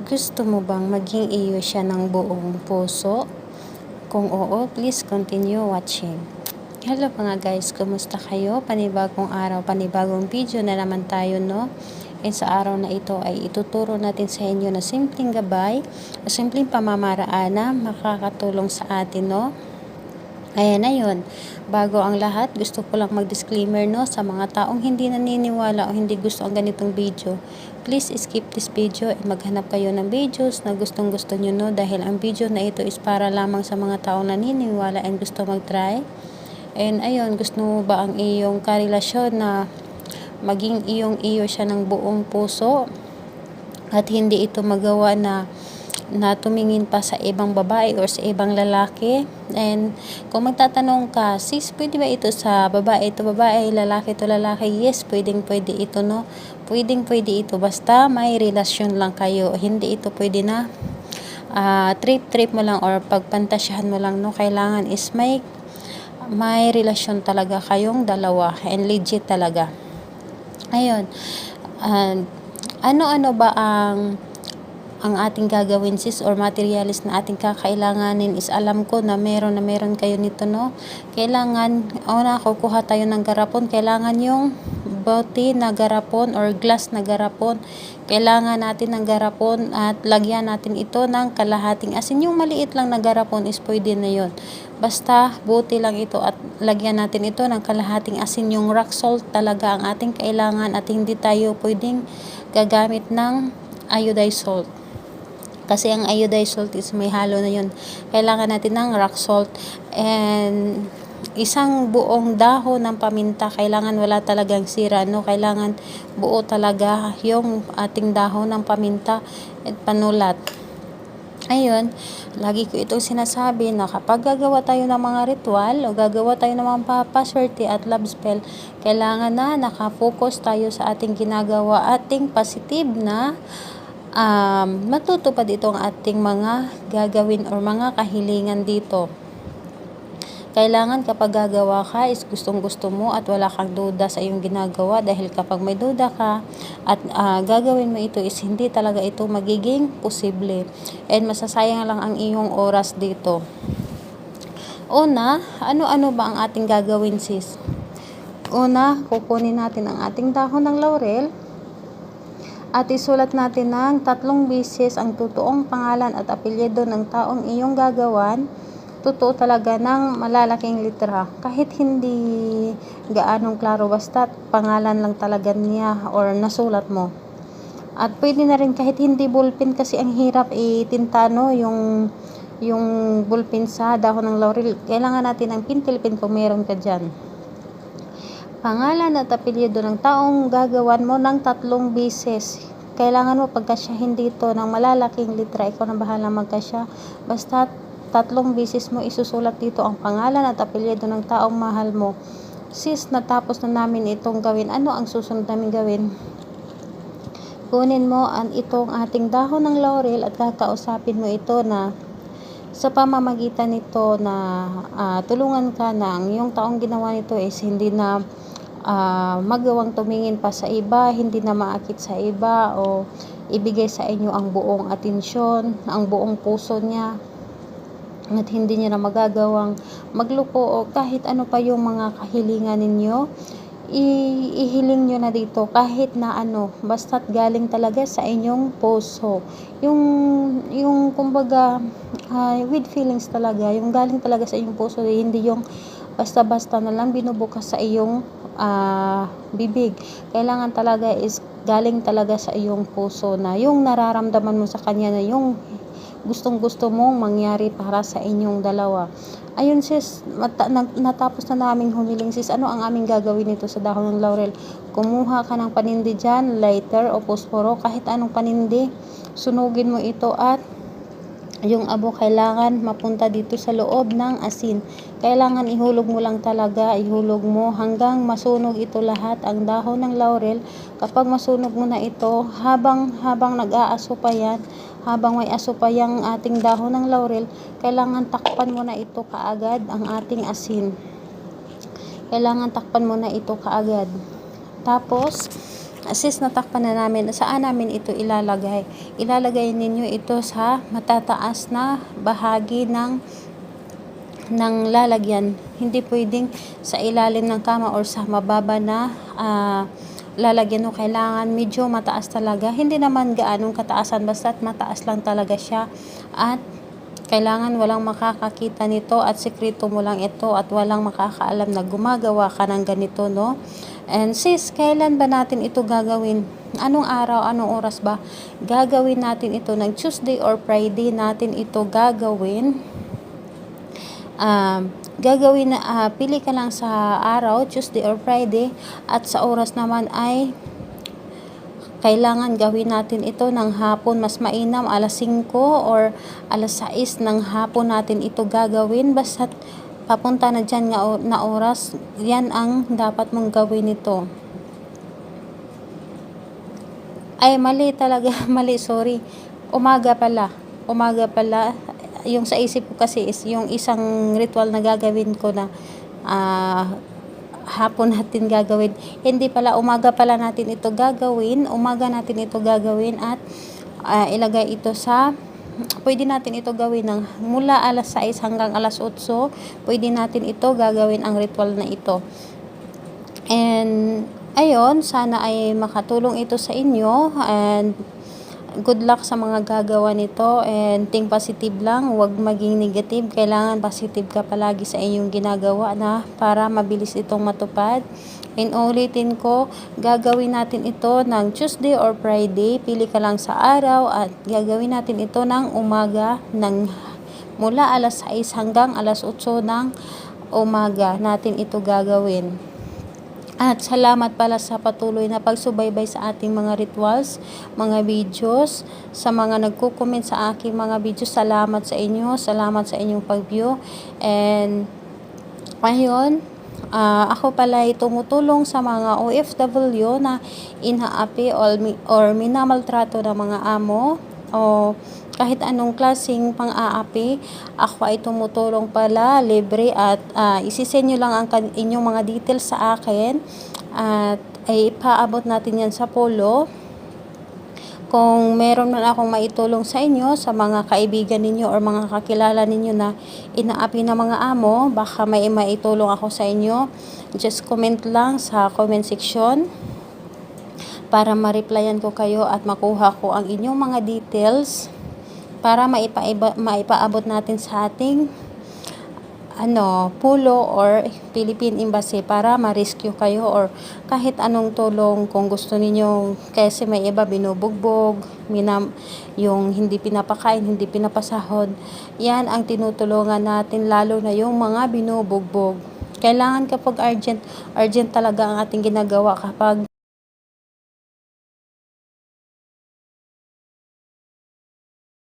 Gusto mo bang maging iyo siya ng buong puso? Kung oo, please continue watching. Hello mga guys, kumusta kayo? Panibagong araw, panibagong video na naman tayo, no? And sa araw na ito ay ituturo natin sa inyo na simpleng gabay o simpleng pamamaraan na makakatulong sa atin, no? Ayan na yun. Bago ang lahat, gusto ko lang mag-disclaimer, no, sa mga taong hindi naniniwala o hindi gusto ang ganitong video. Please skip this video at maghanap kayo ng videos na gustong gusto nyo, no, dahil ang video na ito is para lamang sa mga taong naniniwala and gusto mag-try. And ayun, gusto mo ba ang iyong karelasyon na maging iyong-iyo siya ng buong puso at hindi ito magawa na tumingin pa sa ibang babae or sa ibang lalaki? And kung magtatanong ka, sis, pwede ba ito sa babae ito babae, lalaki ito lalaki? Yes, pwede ito, no? Pwede ito basta may relasyon lang kayo. Hindi ito pwede na trip mo lang or pagpantasyahan mo lang, no? Kailangan is may relasyon talaga kayong dalawa and legit talaga. Ayun. Ano-ano ba ang ating gagawin, sis, or materialis na ating kakailanganin is alam ko na meron kayo nito, no? Kailangan, kukuha tayo ng garapon. Kailangan yung bote na garapon or glass na garapon. Kailangan natin ng garapon at lagyan natin ito ng kalahating asin. Yung maliit lang na garapon is pwede na yun. Basta bote lang ito at lagyan natin ito ng kalahating asin. Yung rock salt talaga ang ating kailangan at hindi tayo pwedeng gagamit ng iodized salt. Kasi ang iodized salt is may halo na yun. Kailangan natin ng rock salt and isang buong dahon ng paminta. Kailangan wala talagang sira, no? Kailangan buo talaga yung ating dahon ng paminta at panulat. Ayun, lagi ko itong sinasabi na kapag gagawa tayo ng mga ritual o gagawa tayo ng mga paswerte at love spell, kailangan na nakafocus tayo sa ating ginagawa, ating positive na matutupad ito ang ating mga gagawin or mga kahilingan dito. Kailangan kapag gagawa ka is gustong gusto mo at wala kang duda sa iyong ginagawa, dahil kapag may duda ka at gagawin mo ito is hindi talaga ito magiging posible and masasayang lang ang iyong oras dito. Una, ano-ano ba ang ating gagawin, sis? Una, kukunin natin ang ating dahon ng laurel at isulat natin ng 3 beses ang totoong pangalan at apelyido ng taong iyong gagawan. Totoo talaga ng malalaking litera. Kahit hindi gaanong klaro, basta pangalan lang talaga niya or nasulat mo. At pwede na rin kahit hindi ballpen kasi ang hirap itinta, no, yung ballpen sa dahon ng laurel. Kailangan natin ng pentel pen kung meron ka dyan. Pangalan at apelyido ng taong gagawan mo ng 3 beses. Kailangan mo pagkasya hindi ito ng malalaking litra. Ikaw na bahala magkasya. Basta 3 beses mo isusulat dito ang pangalan at apelyido ng taong mahal mo. Sis, natapos na namin itong gawin. Ano ang susunod namin gawin? Kunin mo itong ating dahon ng laurel at kakausapin mo ito na sa pamamagitan nito na tulungan ka na ang iyong taong ginawa nito is hindi na magawang tumingin pa sa iba, hindi na maakit sa iba o ibigay sa inyo ang buong atensyon, ang buong puso niya, at hindi niya na magagawang magloko o kahit ano pa yung mga kahilingan ninyo. Ihiling nyo na dito kahit na basta't galing talaga sa inyong puso, yung kumbaga with feelings talaga, yung galing talaga sa inyong puso, hindi yung basta-basta na lang binubukas sa iyong bibig. Kailangan talaga is galing talaga sa iyong puso na yung nararamdaman mo sa kanya na yung gustong-gusto mong mangyari para sa inyong dalawa. Ayun, sis, natapos na naming humiling, sis. Ano ang aming gagawin nito sa dahon ng laurel? Kumuha ka ng panindi dyan, lighter o posporo, kahit anong panindi. Sunugin mo ito at yung abo kailangan mapunta dito sa loob ng asin. Kailangan ihulog mo lang talaga, ihulog mo hanggang masunog ito lahat, ang dahon ng laurel. Kapag masunog mo na ito, habang nag-aaso pa yan, habang may aso pa yung ating dahon ng laurel, kailangan takpan mo na ito kaagad ang ating asin. Kailangan takpan mo na ito kaagad. Tapos, Sis, natakpan na namin. Saan namin ito ilalagay? Ilalagay ninyo ito sa matataas na bahagi ng lalagyan. Hindi pwedeng sa ilalim ng kama or sa mababa na lalagyan mo. Kailangan medyo mataas talaga. Hindi naman gaanong kataasan, basta't mataas lang talaga siya. At kailangan walang makakakita nito at sekreto mo lang ito at walang makakaalam na gumagawa ka ng ganito, no? And sis, kailan ba natin ito gagawin? Anong araw, anong oras ba? Gagawin natin ito ng Tuesday or Friday natin ito gagawin. Gagawin na pili ka lang sa araw, Tuesday or Friday, at sa oras naman ay kailangan gawin natin ito ng hapon. Mas mainam alas 5 or alas 6 ng hapon natin ito gagawin. Basta papunta na dyan na oras, yan ang dapat mong gawin ito. Ay, mali talaga. Mali, sorry. Umaga pala. Yung sa isip ko kasi is yung isang ritual na gagawin ko na hapon natin gagawin. Hindi pala, umaga pala natin ito gagawin. Umaga natin ito gagawin at ilagay ito sa, pwede natin ito gawin ng mula alas 6 hanggang alas 8. Pwede natin ito gagawin ang ritual na ito. And ayun, sana ay makatulong ito sa inyo, and good luck sa mga gagawa nito, and think positive lang, huwag maging negative. Kailangan positive ka palagi sa inyong ginagawa na para mabilis itong matupad. And ulitin ko, gagawin natin ito ng Tuesday or Friday. Pili ka lang sa araw at gagawin natin ito ng umaga, mula alas 6 hanggang alas 8 ng umaga natin ito gagawin. At salamat pala sa patuloy na pagsubaybay sa ating mga rituals, mga videos. Sa mga nagko-comment sa aking mga videos, salamat sa inyo. Salamat sa inyong pag-view. And ayun, ako pala ay tumutulong sa mga OFW na inaapi or minamaltrato ng mga amo o kahit anong klaseng pang-aapi. Ako ay tumutulong pala libre at isisend nyo lang ang inyong mga details sa akin at ay ipaabot natin yan sa polo. Kung meron man akong maitulong sa inyo, sa mga kaibigan ninyo or mga kakilala ninyo na inaapi ng mga amo, baka may maitulong ako sa inyo, just comment lang sa comment section para ma-replyan ko kayo at makuha ko ang inyong mga details para maipaabot natin sa ating pulo or Philippine Embassy para ma-rescue kayo or kahit anong tulong kung gusto ninyo. Kasi may iba binubugbog, yung hindi pinapakain, hindi pinapasahod. Yan ang tinutulungan natin, lalo na yung mga binubugbog. Kailangan kapag urgent talaga ang ating ginagawa kapag